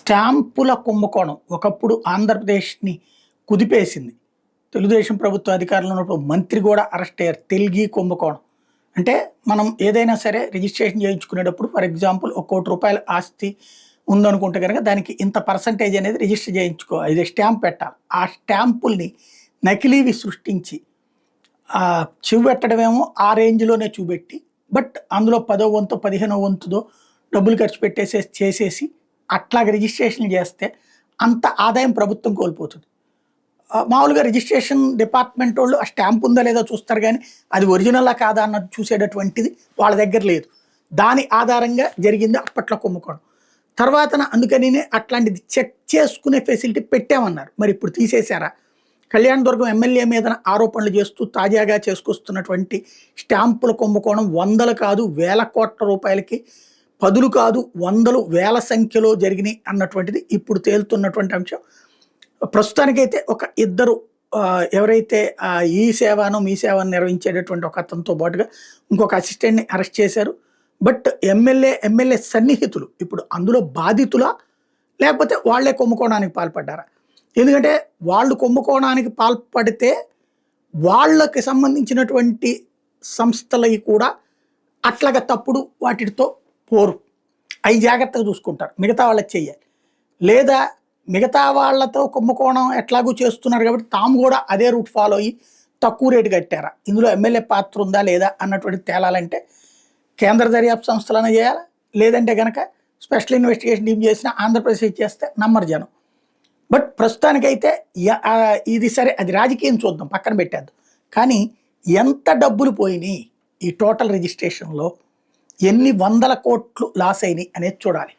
స్టాంపుల కుంభకోణం ఒకప్పుడు ఆంధ్రప్రదేశ్‌ని కుదిపేసింది. తెలుగుదేశం ప్రభుత్వ అధికారంలో ఉన్నప్పుడు మంత్రి కూడా అరెస్ట్ అయ్యారు. తెల్గి కుంభకోణం. అంటే మనం ఏదైనా సరే రిజిస్ట్రేషన్ చేయించుకునేటప్పుడు ఫర్ ఎగ్జాంపుల్ ఒక రూ. 1,00,00,000 ఆస్తి ఉందనుకుంటే గనక దానికి ఇంత పర్సెంటేజ్ అనేది రిజిస్టర్ ఇది స్టాంప్ పెట్టాలి. ఆ స్టాంపుల్ని నకిలీవి సృష్టించి చూపెట్టడమేమో ఆ రేంజ్‌లోనే చూపెట్టి బట్ అందులో 10వ వంతో 15వ వంతుదో డబ్బులు ఖర్చు చేసేసి అట్లాగ రిజిస్ట్రేషన్ చేస్తే అంత ఆదాయం ప్రభుత్వం కోల్పోతుంది. మామూలుగా రిజిస్ట్రేషన్ డిపార్ట్మెంట్ వాళ్ళు ఆ స్టాంప్ ఉందా లేదా చూస్తారు కానీ అది ఒరిజినలా కాదా అన్నది చూసేటటువంటిది వాళ్ళ దగ్గర లేదు. దాని ఆధారంగా జరిగింది అప్పట్లో కుంభకోణం. తర్వాతన అందుకని అట్లాంటిది చెక్ చేసుకునే ఫెసిలిటీ పెట్టామన్నారు. మరి ఇప్పుడు తీసేశారా? కళ్యాణదుర్గం ఎమ్మెల్యే మీద ఆరోపణలు చేస్తూ తాజాగా చేసుకొస్తున్నటువంటి స్టాంపుల కుంభకోణం వందలు కాదు వేల కోట్ల రూపాయలకి, పదులు కాదు వందలు వేల సంఖ్యలో జరిగినాయి అన్నటువంటిది ఇప్పుడు తేలుతున్నటువంటి అంశం. ప్రస్తుతానికైతే ఒక ఇద్దరు ఎవరైతే ఈ సేవను మీ సేవను నిర్వహించేటటువంటి ఒక అతనితో పాటుగా ఇంకొక అసిస్టెంట్ని అరెస్ట్ చేశారు. బట్ ఎమ్మెల్యే సన్నిహితులు ఇప్పుడు అందులో బాధితులా లేకపోతే వాళ్లే కుంభకోణానికి పాల్పడ్డారా? ఎందుకంటే వాళ్ళు కుంభకోణానికి పాల్పడితే వాళ్ళకి సంబంధించినటువంటి సంస్థలవి కూడా అట్లాగా తప్పుడు వాటితో పోరు, అవి జాగ్రత్తగా చూసుకుంటారు, మిగతా వాళ్ళకి చెయ్యాలి. లేదా మిగతా వాళ్ళతో కుంభకోణం ఎట్లాగూ చేస్తున్నారు కాబట్టి తాము కూడా అదే రూట్ ఫాలో అయ్యి తక్కువ రేటు కట్టారా? ఇందులో ఎమ్మెల్యే పాత్ర ఉందా లేదా అన్నటువంటి తేలాలంటే కేంద్ర దర్యాప్తు సంస్థలనే చేయాలా, లేదంటే కనుక స్పెషల్ ఇన్వెస్టిగేషన్ టీం చేసిన ఆంధ్రప్రదేశ్ ఇచ్చేస్తే నమ్మరు జనం. బట్ ప్రస్తుతానికైతే ఇది సరే, అది రాజకీయం చూద్దాం, పక్కన పెట్టేద్దాం. కానీ ఎంత డబ్బులు పోయినాయి ఈ టోటల్ రిజిస్ట్రేషన్లో, ఎన్ని వందల కోట్లు లాస్ అయినాయి అనేది చూడాలి.